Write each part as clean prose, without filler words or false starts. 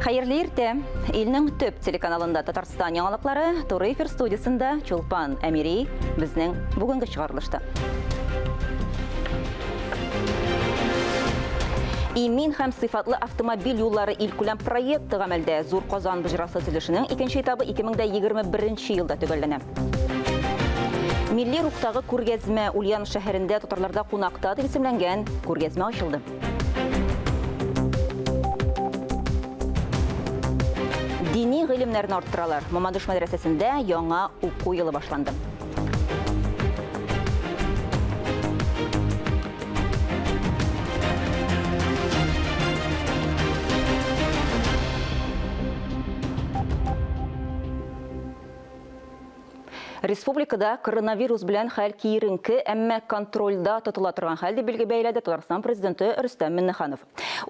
Хайырлы ирте. Илнең төп телеканалында Татарстан яңалыклары Туры эфир студиясында Чулпан Әмири безнең бүгенге чыгарылышта. Имин һәм сыйфатлы автомобиль юллары илкүләм проекты гамәлдә Зур Казан бөҗрасы төзелешенең икенче этабы 2021 елда төгәлләнә. Милли рухтагы күргәзмә Ульян шәһәрендә татарларда кунакта дип исемләнгән күргәзмә ачылды. Дини гыйлемнәрне арттыралар. Мамадыш мәдрәсәсендә яңа уку елы башланды. Республикада коронавирус белән хәл киеренке, әмма контрольда тотыла торган хәлдә билге бәйләде Татарстан президенты Рөстәм Миңнеханов.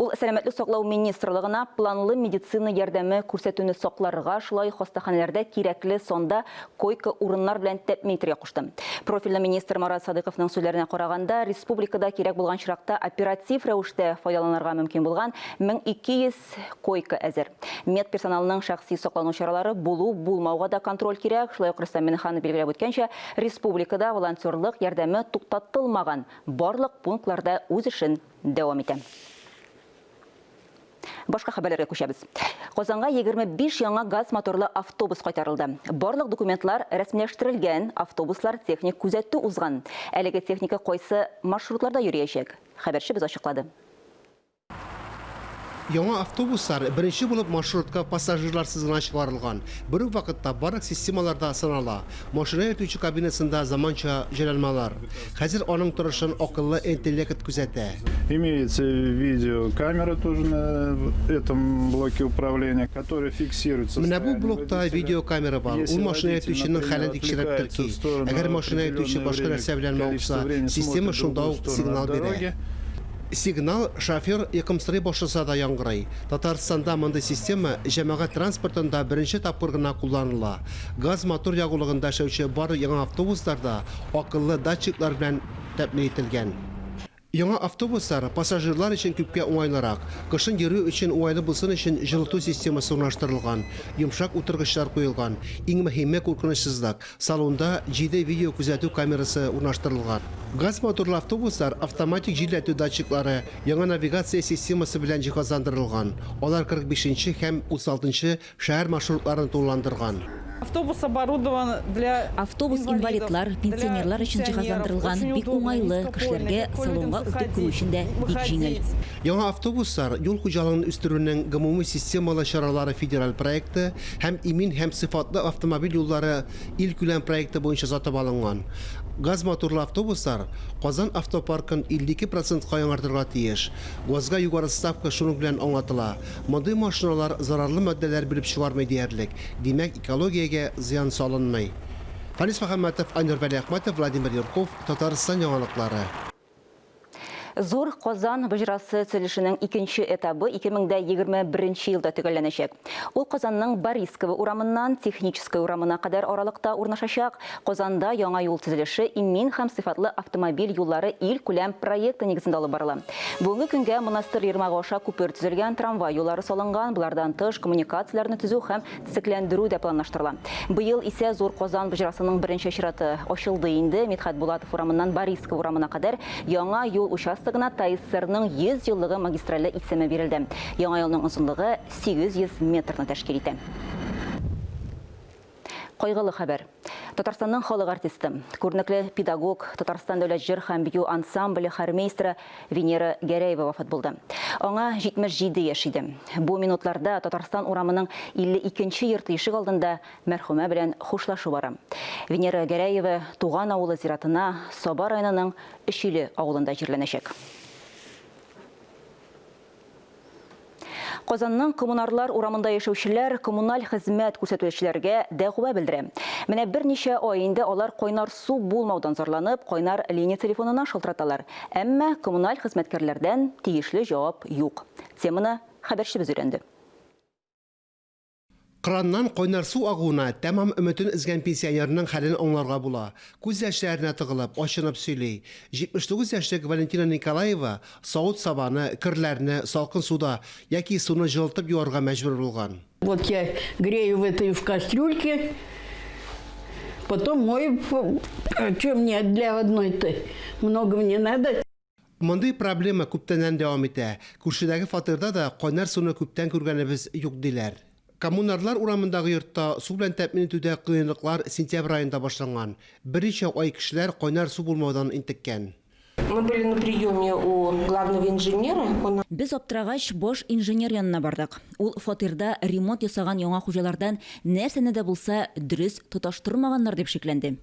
Ул сәламәтлек саклау министрлыгына планлы медицина ярдәме күрсәтүне сакларга, шулай хастаханәләрдә кирәкле сонда койка урыннар белән тәэмин итәргә кушты. Профильле министр Марат Садыйковның сүзләренә караганда, республикада кирәк булган чиракта оператив рәвештә файдаланырга мөмкин булган 1200 койка әзер. Медперсоналының шәхси саклану чаралары булу-булмауга да контроль кирәк. Шулай ук Рөстәм Миңнеханов билгеләп үткәнчә, республикада волонтерлык ярдәме туктатылмаган, барлык пунктларда үз эшен дәвам итә. Башка хәбәрләргә күчәбез. Казанга 25 яңа газ моторлы автобус кайтарылды. Барлык документлар рәсмиләштерелгән, автобуслар техник күзәтү узган. Әлеге техника кайсы маршрутларда йөриячәк? Хәбәрче без ачыклады. Яңа автобуслар беренче булып маршрутка пассажирларсыз гына чыгарылган. Бер үк вакытта барлык системаларда сынала. Машина йөртүче кабинасында заманча җайланмалар. Хәзер аның торышын акыллы интеллект күзәтә. Имеется видеокамера тоже на этом блоке управления, которая фиксирует Менә бу состояние блокта водителя. видеокамера бар. Ул машина йөртүченең хәлен тикшереп торки. Әгәр машина йөртүче башка нәрсә белән мавыкса, система шунда ук сигнал бирә. Сигнал шофер якымсырый башласа да яңгырый. Татарстанда мондый система җәмәгать транспортында беренче тапкыр гына кулланыла. Газ мотор ягулыгында эшләүче бар яңа автобусларда акыллы датчиклар белән тәэмин ителгән. Яңа автобуслар пассажирлар өчен күпкә уңайлырак. Кышын йөрү өчен уңайлы булсын өчен җылыту системасы урнаштырылган. Йомшак утыргычлар куелган. Иң мөһиме куркынычсызлык. Салонда 7 видео күзәтү камерасы урнаштырылган. Газ моторлы автобуслар автоматик җилләтү датчиклары, яңа навигация системасы белән җиһазландырылган. Алар 45-нче һәм 36-нчы шәһәр маршрутларын тулыландырган. Автобус оборудован для инвалидлар, пенсионерлар өчен җиһазландырылган, бик уңайлы, кешеләргә салонга үтеп керү өчен дә бик җиңел. Яңа автобуслар юл хуҗалыгын үстерүнең гомуми системалы чаралары федераль проекты һәм имин һәм сыйфатлы автомобиль юллары илкүләм проекты буенча сатып алынган. Газ моторлы автобуслар Казан автопаркын 52% яңартырга тиеш. Газга югары ставка шуның белән аңлатыла. Мондый машиналар зарарлы матдәләр биреп чыгармый диярлек. Димәк, экологиягә зыян салынмый. Фанис Мөхәммәтов, Айнур Вәли Әхмәтов, Владимир Юрков, Татарстан яңалыклары. Зур Казан бөҗрасы төзелешенең икенче этабы 2021 елда төгәлләнәчәк. Ул Казанның Борисково урамыннан Техническое урамына кадәр аралыкта урнашачак. Казанда яңа юл төзелеше имин һәм сыйфатлы автомобиль юллары илкүләм проекты нигезендә алып барыла. Бүгенге көнгә Монастыр Ермагы аша күпер төзелгән, трамвай юллары салынган, булардан тыш коммуникацияләрне төзү һәм төзекләндерү дә планлаштырыла. Быел исә Зур Казан бөҗрасының беренче чираты ачылды инде. Мидхәт Булатов урамыннан Борисково урамына кадәр яңа юл участогына ТАИССРның 100 еллыгы магистрале исеме бирелде. Яңа юлның озынлыгы 800 метрны тәшкил итә. Кайгылы хәбәр. Татарстанның халык артисты, күренекле педагог, Татарстан дәүләт җыр һәм бию ансамбле хормейстеры Венера Гәрәева вафат булды. Аңа 77 яшь иде. Бу минутларда Татарстан урамының 52-нче йорт ишек алдында мәрхүмә белән хушлашу бара. Венера Гәрәева туган авылы зиратына Саба районының Өчиле авылында җирләнәчәк. Казанның коммунарлар урамында яшәүчеләр коммуналь хезмәт күрсәтүчеләргә дәгъва белдерә. Менә берничә ай инде алар кайнар су булмаудан зарланып, кайнар линия телефонына шалтыраталар. Әмма коммуналь хезмәткәрләрдән тиешле җавап юк. Теманы хәбәрчебез өйрәнде. Краннан койнар су агуына тәмам өмөтен изгән пенсионерның хәлен аңларга була. Күз яшьләренә тыгылып, ачынып сөйли. 79 яшьлек Валентина Николаева савыт сабаны, кирләрне салкын суда яки суны җылытып юарга мәҗбүр булган. Вот я грею в этой в кастрюльке, потом мою. Что мне для одной-то? Много мне надо. Мондый проблема күптәннән дәвам итә. Күршедәге фатирда да кайнар суны күптән күргәнебез юк диләр. Коммунарлар урамындагы йортта су белән тәэмин итүдә кыенлыклар сентябрь айында башланган. Берничә ай кешеләр кайнар су булмаудан интеккән. Мы были на приеме у главного инженера. Без аптырагач бош инженер янына бардык. Ул фатирда ремонт ясаган яңа хуҗалардан нәрсәне дә булса дөрес тоташтырмаганнар дип шикләнде.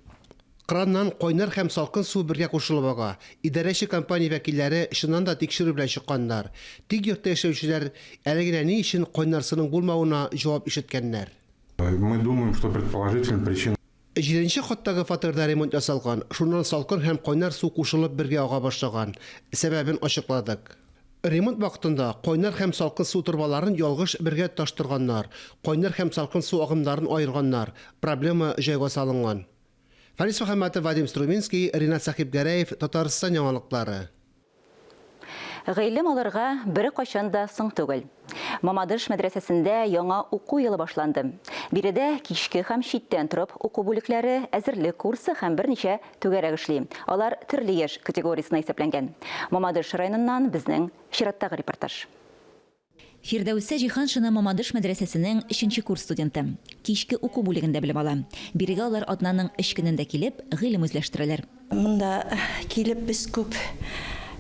Краннан кайнар һәм салкын су бергә кушылып ага. Идарәче компания вәкилләре шуннан да тикшерү белән чыкканнар. Тик йортта яшәүчеләр әле генә ни өчен кайнар суның булмавына җавап ишеткәннәр. Мы думаем, что предположительная причина. 7-нче каттагы фатирда ремонт ясалган. Шуннан салкын һәм кайнар су кушылып бергә ага башлаган. Сәбәбен ачыкладык. Ремонт вакытында кайнар һәм салкын су турбаларын ялгыш бергә таштырганнар. Кайнар һәм салкын су агымнарын аерганнар. Проблема җайга салынган. Фарис Мөхәммәтов, Вадим Струминский, Ринат Сахибгәрәев, Татарстан яңалыклары. Гыйлем алырга бер кайчан да соң түгел. Мамадыш мәдрәсәсендә яңа уку елы башланды. Биредә кичке һәм читтән торып уку бүлекләре, әзерлек курсы һәм берничә түгәрәк эшли. Алар төрле яшь категориясенә исәпләнгән. Мамадыш районыннан безнең чираттагы репортаж. Фирдәүсә Җиһаншина Мамадыш мәдрәсәсенең 3нче курс студенты. Кичке уку бүлегендә белем ала. Бирегә алар атнаның 3 көнендә килеп, гыйлем үзләштерәләр. Монда килеп без күп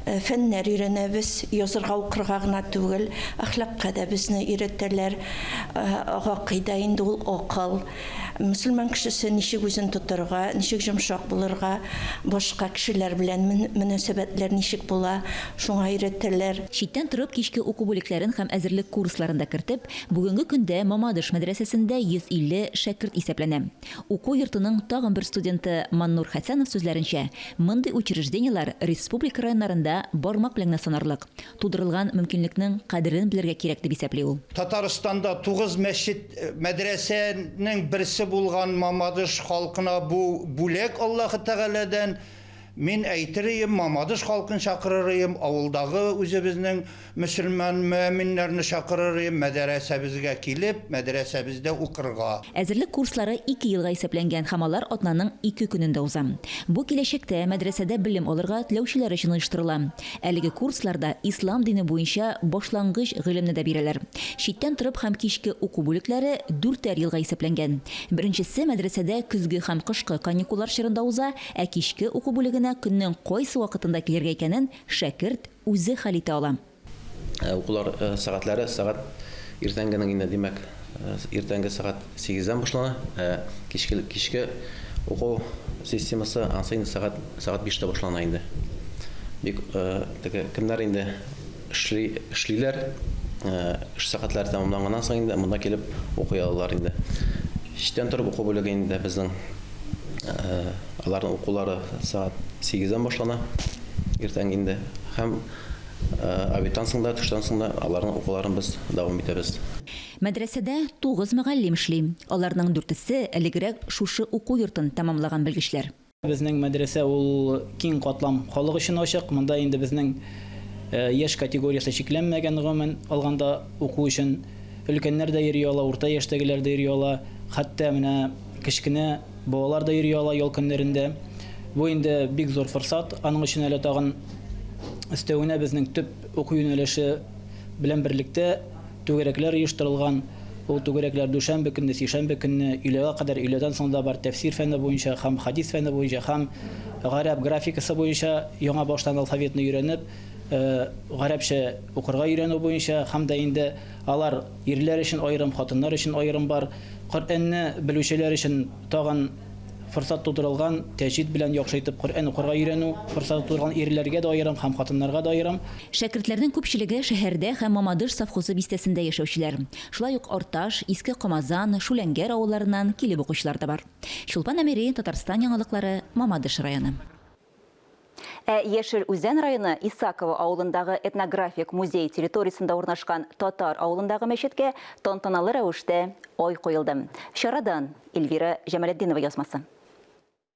фәннәр өйрәнәбез, язырга укырга гына түгел, әхлакка да безне өйрәтәләр. Гакыйда инде ул акыл. Мөселман кешесе ничек үзен тотырга, ничек йомшак булырга, башка кешеләр белән мөнәсәбәтләр ничек була, шуңа өйрәтәләр. Читтән торып кичке уку бүлекләрен һәм әзерлек курсларында кертеп, бүгенге көндә Мамадыш мәдрәсәсендә 150 шәкерт исәпләнә. Уку йортының тагын бер студенты Маннур Хәсәнов сүзләренчә, мондый учреждениелар республика районнарында бармак белән санарлык. Тудырылган мөмкинлекнең кадерен белергә кирәк дип исәпли ул. Татарстанда 9 мәчет мәдрәсәнең берсе булган Мамадыш халкына бу бүләк Аллаһы Тәгаләдән. Мин әйтерем, Мамадыш халкын чакырырым, авылдагы үзебезнең мөселман мөэминнәрне чакырырым, мәдрәсәбезгә килеп, мәдрәсәбездә укырга. Әзерлек курслары 2 елга исәпләнгән һәм алар атнаның 2 көнендә уза. Бу киләчәктә мәдрәсәдә белем алырга теләүчеләр өчен оештырыла. Әлеге курсларда ислам дине буенча башлангыч гыйлемне дә бирәләр. Читтән торып һәм кичке уку бүлекләре 4 елга исәпләнгән. Беренчесе мәдрәсәдә көзге һәм кышкы каникуллар чорында уза, ә кичке уку бүлеге көннең кайсы вакытында килергә икәнен шәкерт үзе хәл итә ала. Укулар сәгатьләре сәгать иртәнгәнең инде димәк, иртәнге сәгать 8-дән башлана, кичке уку системасы ансыз сәгать 5-тә башлана инде. Бик кемнәр инде эшлиләр, эш сәгатьләре тәмамланганнан соң инде монда килеп укый алалар инде. Читтән торып уку бүлеге инде безнең аларның укулары сәгать 8-дән башлана, иртән инде һәм абитансында, төштән аларның укуларын без дәвам итәбез. Мәдрәсәдә 9 мөгаллим эшли. Аларның 4-се элегрәк шушы уку йортын тәмамлаган белгечләр. Безнең мәдрәсә ул киң катлам халык өчен ачык. Монда инде безнең яшь категориясы чикләнмәгән гомумән алганда уку өчен өлкәннәр дә йөри ала, урта яшьтәгеләр дә йөри ала, хәтта менә кичкенә балалар да йөри ала ял көннәрендә. Бу инде бик зур форсат. Аның өчен әле тагын өстәвенә безнең төп уку юнәлеше белән берлектә түгәрәкләр оештырылган. Ул түгәрәкләр дүшәмбе көнне, сишәмбе көнне өйләгә кадәр, өйләдән соң да бар тәфсир фәне буенча, һәм хадис фәне буенча, һәм гарәп графикасы буенча яңа баштан алфавитны өйрәнеп, гарәпчә укырга өйрәнү буенча, һәм дә инде алар ирләр өчен аерым, хатыннар өчен аерым бар. Коръәнне белүчеләр өчен тагын форсат тудырылган, тәҗвид белән яхшайтып Коръән укырга өйрәнү форсат тудырган ирләргә дә аерым һәм хатыннарга да аерым. Шәкертләрнең күпчелеге шәһәрдә һәм Мамадыш совхозы бистәсендә яшәүчеләр. Шулай ук Арташ, Иске Камазан, Шүләнгәр авылларыннан килеп укучылар да бар. Чулпан Әмири, Татарстан яңалыклары, Мамадыш районы. Ешел Үзән районы Исаково авылындағы этнографик музей территориясында урнашкан Татар авылындағы мәчеткә тантаналы рәвештә ой қойылды. Шарадан Эльвира Жамалетдинова язмасы.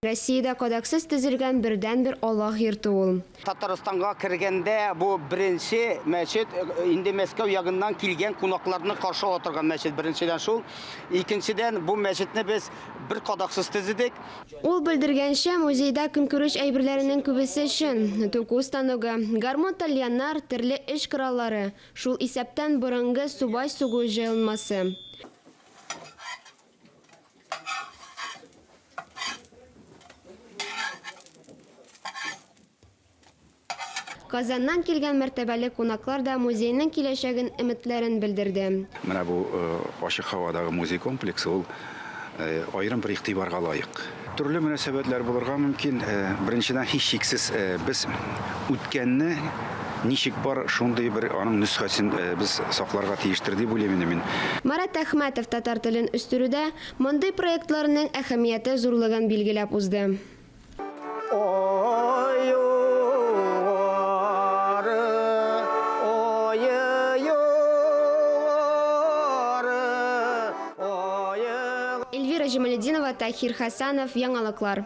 Россияда кодексыз төзелгән бердән-бер Аллах йорты ул. Татарстанга кергәндә бу беренче мәчет инде Мәскәү ягыннан килгән кунакларны каршы отырган мәчет беренчедән шул. Икенчедән бу мәчетне без бер кодексыз төзедек. Ул белдергәнчә, музейда көнкүреш әйберләренең күбесе өчен току станогы, гармон тальяннар, төрле эш кораллары, шул исәптән борынгы субай сугу җыелмасы. Казаннан килгән мәртәбәле кунаклар да музейның киләчәген өметләрен белдерде. Менә бу ачык һавадагы музей комплексы ул аерым бер игътибарга лаек. Төрле мөнәсәбәтләр булырга мөмкин. Беренчедән һичшиксез без үткәнне ничек бар шундый бер аның нөсхәсен без сакларга тиештер дип уйлыйм мин. Марат Әхмәтов татар телен үстерүдә мондый проектларның әһәмияте зурлыгын билгеләп узды. Эльвира Жамалетдинова, Тахир Хасанов, Яңалыклар.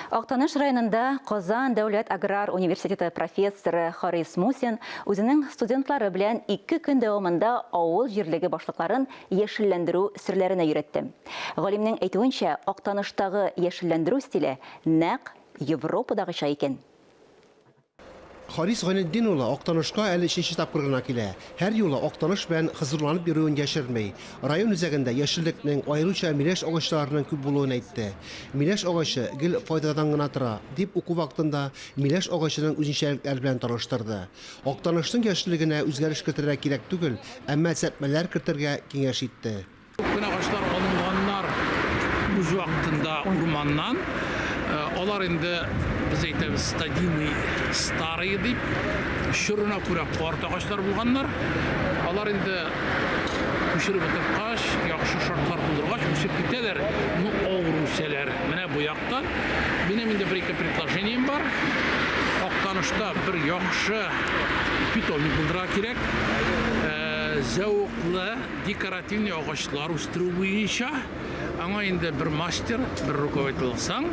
Актаныш районында Казан дәүләт аграр университеты профессоры Харис Мусин үзенең студентлары белән 2 көн дәвамында авыл җирлеге башлыкларын яшелләндерү серләренә өйрәтте. Галимнең әйтүенчә, Актаныштагы яшелләндерү стиле нәкъ Европадагыча икән. Харис Гайнетдин улы Актанышка әле 3нче тапкыр гына килә. Һәр юлы Актаныш белән хызырланып йөрүен яшермәй. Район үзәгендә яшеллекнең аеруча миләш агачларының күп булуын әйтте. Миләш агачы гел файдадан гына тора, дип уку вакытында миләш агачының үзенчәлекләре белән таныштырды. Актанышның яшеллегенә үзгәреш кертергә кирәк түгел, әмма сәтмәләр кертергә киңәш итте. Күп агачлар алынганнар үз вакытында урманнан, алар инде biz әйтәбез стадийный старый дип, шурына күрә карт агачлар булганнар. Алар инде күчереп беткәч, яхшы шартлар булдыргач, үсеп китәләр. Ну, авыру үсәләр. Менә бу яктан минем инде бер-ике предложением бар. Актанышта бер яхшы питомник булдыра кирәк. Зәвыклы декоративный агачлар үстерү буенча аңа инде бер мастер, бер руководитель алсаң,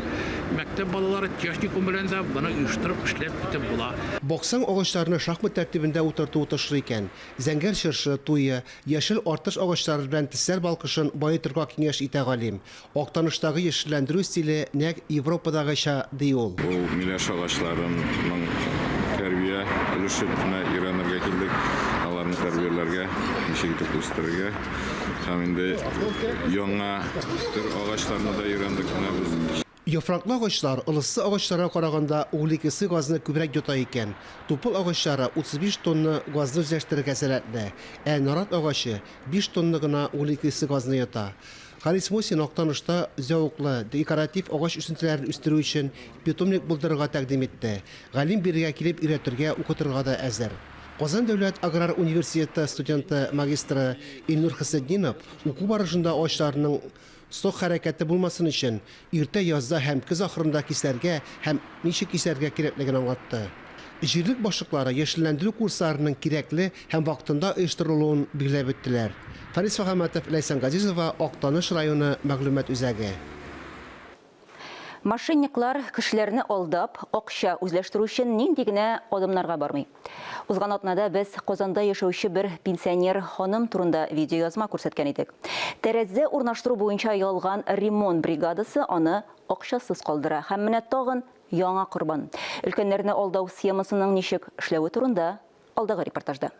мәктәп балалары техникум белән дә буны оештырып эшләп китеп була. Боксаң агачларны шахмат тәртибендә утырту тырышлы икән. Зәңгәр чыршы, туе, яшел артыш агачлары белән тисләр балкышын баетырга киңәш итә галим. Актаныштагы яшелләндерү стиле нәкъ Европадагыча ди ул. Ул миләш агачларының тәрбия өлешенә өйрәнергә килдек. Аларны тәрбияләргә, ничек итеп үстерергә. Һәм инде яңа төр агачларны да өйрәндек менә без. Яфраклы агачлар ылыслы агачларга караганда углекисле газны күбрәк йота икән. Тупыл агачлары 35 тонна газны үзләштерергә сәләтле. Нарат агачы 5 тонна гына углекисле газны йота. Харис Мусин Актанышта зәвыклы декоратив агач үсентеләрен үстерү өчен питомник булдырырга тәкъдим итте. Галим биргә килеп өйрәтергә, укытырга да әзер. Казан дәүләт аграр университеты студенты магистры Илнур Хисетдинов уку барышында агачларның сок хәрәкәте булмасын өчен иртә язда һәм көз ахырында кисәргә һәм ничек кисәргә кирәклеген аңлатты. Җирлек башлыклары яшелләндерү курсларының кирәкле һәм вакытында оештырылуын билгеләп үттеләр. Фарис Фахаматов, Ләйсән Газизова, Актаныш районы мәгълүмат үзәге. Мошенниклар кешеләрне алдап, акча үзләштерү өчен нинди генә адымнарга бармый. Узган атнада без Казанда яшәүче бер пенсионер ханым турында видеоязма күрсәткән идек. Тәрәзә урнаштыру буенча ялган ремонт бригадасы аны акчасыз калдыра һәм менә тагын яңа корбан. Өлкәннәрне алдау схемасының ничек эшләве турында алдагы репортажда.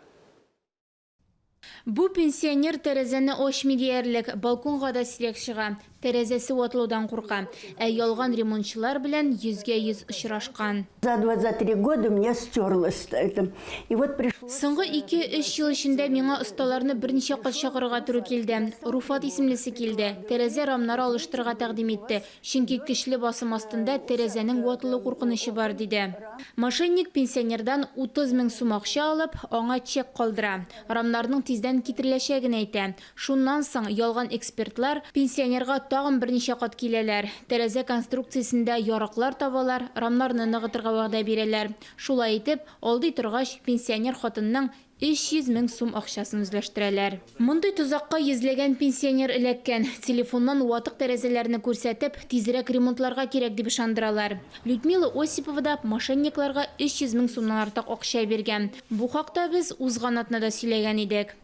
Бу пенсионер тәрәзәне ачмый диярлек, балконга да сирәк чыга. Тәрәзәсе ватлаудан курка. Ялган ремонтчылар белән 100% очрашкан. За 23 года мне стерлось это. И вот пришло. Соңгы 2-3 ел эчендә миңа осталарны берничә кат чакырырга туры килде. Руфат исемлесе килде. Тәрәзә рамнары алыштырырга тәкъдим итте. Чөнки көчле басым астында тәрәзәнең ватылу куркынычы бар диде. Мошенник пенсионердан 30 000 сум акча алып, аңа чек калдыра. Рамнарның тиздән китереләчәген әйтә. Шуннан соң ялган экспертлар пенсионерга тагын берничә кат киләләр. Тәрәзә конструкциясендә ярыклар табалар, рамнарны ныгытырга вәгъдә бирәләр. Шулай итеп, алдый торгач пенсионер хатынның 300 мең сум акчасын үзләштерәләр. Мондый тузакка йөзләгән пенсионер эләккән. Телефоннан ватык тәрәзәләрне күрсәтеп, тизрәк ремонтларга кирәк дип ышандыралар. Людмила Осипова да мошенникларга 300 мең сумнан артык акча биргән. Бу хакта без узган атнада сөйләгән идек.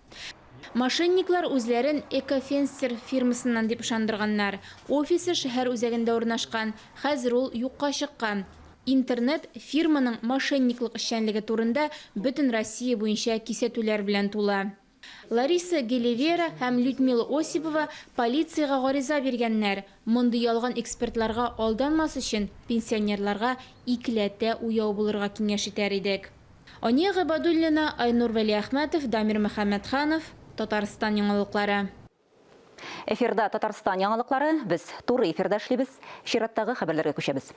Мошенниклар үзләрен Экофенстер фирмасыннан дип ышандырганнар. Офисы шәһәр үзәгендә урнашкан. Хәзер ул юкка чыккан. Интернет фирманың мошенниклык эшчәнлеге турында бөтен Россия буенча кисәтүләр белән тула. Лариса Гелевера һәм Людмила Осипова полицияга гариза биргәннәр. Мондый ялган экспертларга алданмас өчен пенсионерларга икеләтә уяу булырга киңәш итәр идек. Ания Габадуллина, Айнур Вәлиәхмәтов, Дамир Мөхәммәтханов, Татарстан яңалыклары. Эфирда Татарстан яңалыклары, без туры эфирда эшлибез, чираттагы хәбәрләргә күчәбез.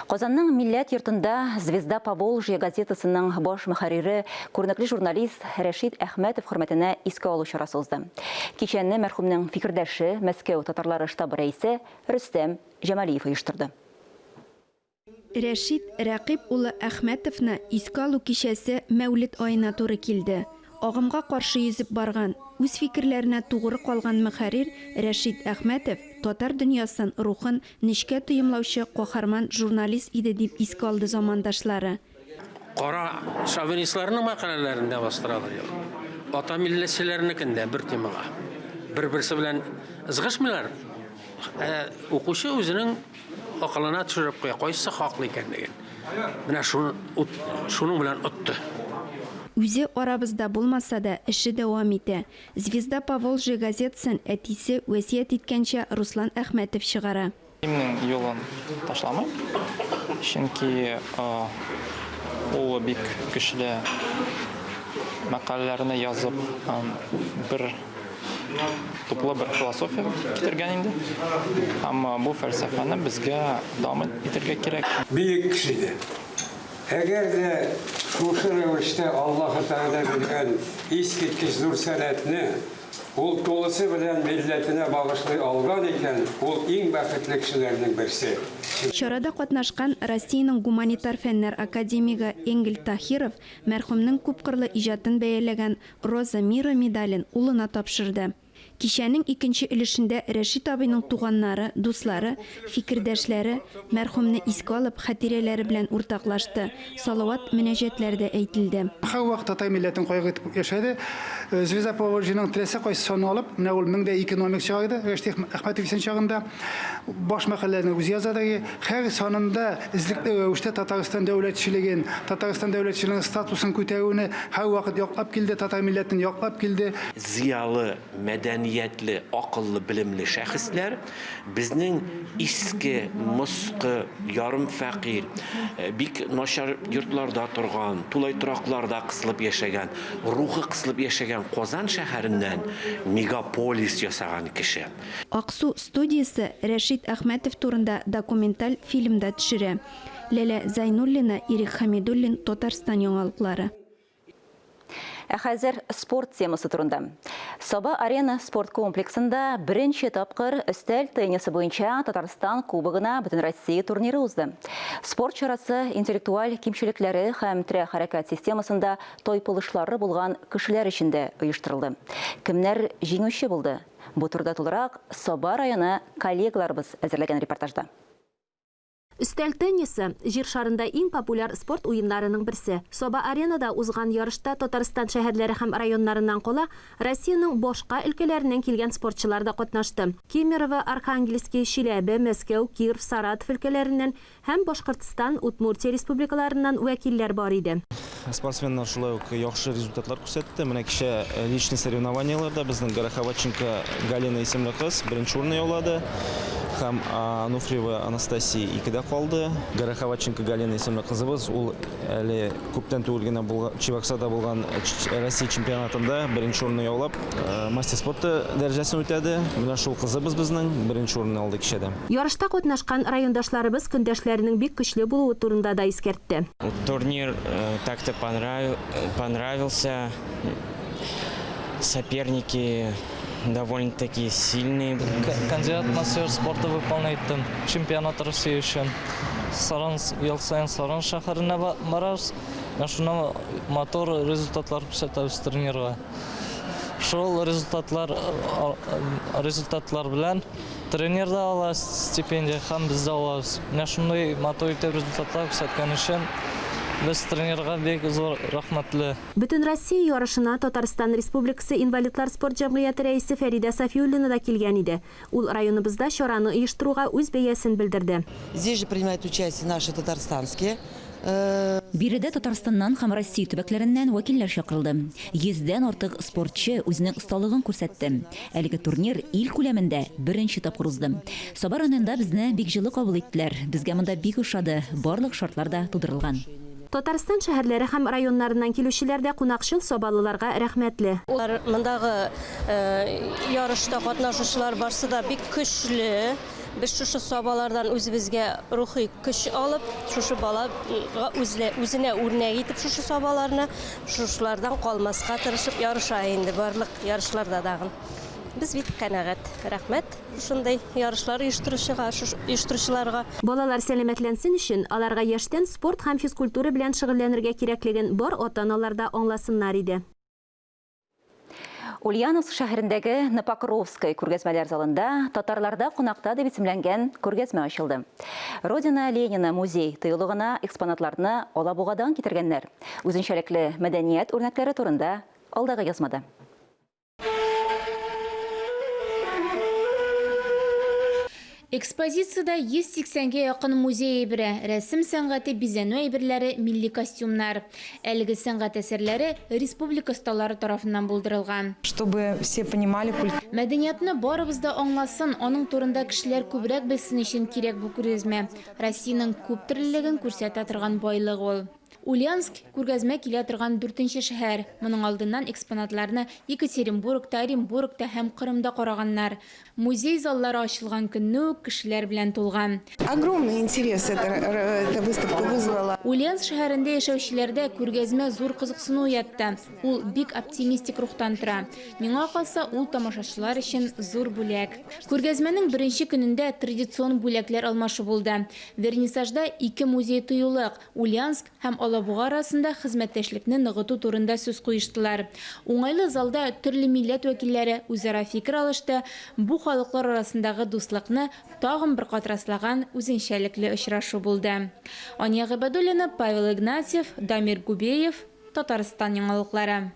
Казанның Милләт йортында Звезда Поволжья газетасының баш мөхәррире, күренекле журналист Рәшит Әхмәтов хөрмәтенә искә алу чарасы узды. Кичәне мәрхүмнең фикердәше, Мәскәү татарлары штабы рәисе Рөстәм Җамалиев оештырды. Рәшит Рәкыйп улы Әхмәтовны искә алу кичәсе Мәүлид аена туры килде. Агымга каршы йөзеп барган, үз фикерләренә тугры калган мөхәррир Рәшит Әхмәтов татар дөньясын, рухын нечкә тоемлаучы каһарман журналист иде дип искә алды замандашлары. Кара шовинистларның мәкаләләрендә бастыралар. Ата милләтчеләрнекендә бер темага. Бер-берсе белән ызгышмыйлар. Укучы үзенең акылына төшереп куя, кайсы хаклы икәнлеген. Менә шуның белән отты. Үзе арабызда булмаса да эше дәвам итә. Звезда Поволжья газетасын әтисе васият иткәнчә Руслан Әхмәтов чыгара. Минем юлын ташламый. Чөнки ул бик көчле мәкаләләрне язып, бер туплы бер философия китергән инде. Әмма бу фәлсәфәне безгә дәвам итәргә кирәк. Бик кеше. Әгәр дә шушы рәвештә Аллаһ Тәгалә биргән искиткеч зур сәләтне ул тулысы белән милләтенә багышлый алган икән, ул иң бәхетле кешеләрнең берсе. Чарада катнашкан Россиянең гуманитар фәннәр академигы Энгель Тахиров мәрхүмнең күпкырлы иҗатын бәяләгән Роза Мира медален улына тапшырды. Кичәнең икенче өлешендә Рәшит абыйның туганнары, дуслары, фикердәшләре мәрхүмне искә алып хатирәләре белән уртаклашты. Салават мөнәҗәтләрдә әйтелде. Һәр вакыт Татай милләтен кайгы итеп яшәде. Звезда Поволжьяның теләсә кайсы сан алып, менә ул 1002 чагында, Рәшит Әхмәтов исән чагында баш мәкаләләрне үзе язады. Һәр санында излекле рәвештә Татарстан дәүләтчелеген, Татарстан дәүләтчелегенең статусын күтәрүне һәр вакыт яклап килде, Татай милләтен яклап килде. Зиялы, мәдәниятли, акыллы, билимле шәхесләр безнең иске, мосқы, ярым фәкыйр, бик начар йортларда торган, тулай торакларда кысылып яшәгән, рухы кысылып яшәгән Казан шәһәреннән мегаполис ясаган кеше. Аксу студиясы Рәшит Әхмәтов турында документаль фильмда төшерә. Ләлә Зайнуллина, Ирек Хамидуллин, Татарстан яңалыклары. Хәзер спорт темасы турында. Саба-арена спорт комплексында беренче тапкыр өстәл теннисы буенча Татарстан кубогына бөтен Россия турниры узды. Спорт чарасы интеллектуаль кимчелекләре һәм тирә хәрәкәт системасында тойпылышлары булган кешеләр өчен дә оештырылды. Кемнәр җиңүче булды? Бу турда тулырак Саба районы коллегаларыбыз әзерләгән репортажда. Өстәл теннисы җир шарында иң популяр спорт уеннарының берсе. Саба-аренада узган ярышта Татарстан шәһәрләре һәм районнарыннан кала Россиянең башка өлкәләреннән килгән спортчылар да катнашты. Кемерово, Архангельский, Чиләбе, Мәскәү, Киев, Саратов өлкәләреннән һәм Башкортстан, Удмуртия республикаларыннан вәкилләр бар иде. Спортсменнар шулай ук яхшы результатлар күрсәтте. Менә кичә личный соревнованияларда безнең Гороховатченко Галина исемле кыз беренче урынны яулады. Һәм Ануфриева Анастасия икедә калды. Гороховатченко Галина исемле кызыбыз ул әле күптән түгел генә Чебоксарда булган Россия чемпионатында беренче урынны яулап, мастер спорты дәрәҗәсен үтәде. Менә шул кызыбыз безнең беренче урынны алды кичәдә. Ярышта катнашкан райондашларыбыз көндәшләренең бик көчле булуы турында да искәртте. Турнир так-то понравился. Соперники довольно-таки сильный. Кандидат мастер спорта выполняет чемпионат России үшін. Ел сайын Саран шәһәренә барабыз. Шуны мотор результатлар күрсәтәбез тренерга. Шул результатлар белән тренер да ала стипендия һәм без дә алабыз. Шундай мотор результатлар күрсәткән өчен biz тренерга бик зур рәхмәтле. Бүтін Россия ярышына Татарстан Республикасы инвалидлар спорт җәмгыяте рәисе Фәрида Сафиуллина да килгән иде. Ул районыбызда чараны оештыруга үз бәясен белдерде. Здесь же принимают участие наши татарстанские. Биредә Татарстаннан һәм Россия төбәкләреннән вәкилләр чакырылды. 100дән артык спортчы үзенең осталыгын күрсәтте. Әлеге турнир ил күләмендә беренче тапкыр узды. Саба районында безне бик җылы кабул иттеләр. Безгә монда бик ошады. Барлык шартлар да тудырылган. Татарстан шәһәрләре һәм районнарыннан килүчеләр дә кунакчыл сабалыларга рәхмәтле. Улар мондагы ярышта катнашучылар барсы да бик көчле. Biz şuшу sabahlardan özümüzge ruhi güç alıp, şuшу bala özüne örnek etip şuшу sabahlarına şuşlardan kalmasına tırışıp yarışa indi barlık yarışlarda dağın. Biz bit qanagat. Rahmet. Şunday yarışları uyuштыручыларга. Балалар сәламәтләнсен өчен аларга яшьтән спорт һәм физкультура белән шөгыльләнергә кирәклеген бар ата-аналар да аңласыннар иде. Ульяновск шәһәрендәге Напокровская күргәзмәләр залында татарларда кунакта дип исемләнгән күргәзмә ачылды. Родина Ленина музей тыюлыгына экспонатларны Алабугадан китергәннәр. Үзенчәлекле мәдәният үрнәкләре турында алдагы язмада. Экспозицияда 180-ге якын музей әйбере, рәсем сәнгате, бизәнү әйберләре, милли костюмнар. Әлеге сәнгать әсәрләре республика осталары тарафыннан булдырылган. Чтобы все понимали Мәдәниятны барыбыз да аңласын, аның турында кешеләр күбрәк белсен өчен кирәк бу күргәзмә. Россиянең күп төрлелеген күрсәтә торган байлык ул. Ульяновск күргәзмә килә торган 4нче шәһәр. Моның алдыннан экспонатларны Екатеринбургта, Оренбургта һәм Кырымда караганнар. Музей заллары ачылган көнне кешеләр белән тулган. Огромный интерес эта выставка вызвала. Ульяновск шәһәрендә яшәүчеләрдә күргәзмә зур кызыксыну уятты. Ул бик оптимистик рухтан тора. Миңа калса, ул тамашачылар өчен зур бүләк. Күргәзмәнең беренче көнендә традицион бүләкләр алмашы булды. Вернисажда 2 музей тыюлык, Ульяновск һәм Алабуга арасында хезмәттәшлекне ныгыту турында сүз куештылар. Уңайлы залда төрле милләт вәкилләре үзара фикер алышты. Бу халыклар арасындагы дуслыкны тагын бер кат раслаган үзенчәлекле очрашу булды. Ания Габадуллина, Павел Игнатьев, Дамир Губеев, Татарстан яңалыклары.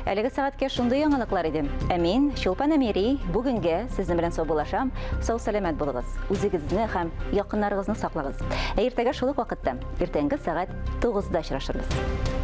Әлеге сәгатькә шундый яңалыклар иде. Мин Чулпан Әмири бүгенгә сезнең белән саубулашам. Сау сәламәт булыгыз. Үзегезне һәм якыннарыгызны саклагыз. Иртәгә шул ук вакытта, иртәнге сәгать 9-да очрашырбыз.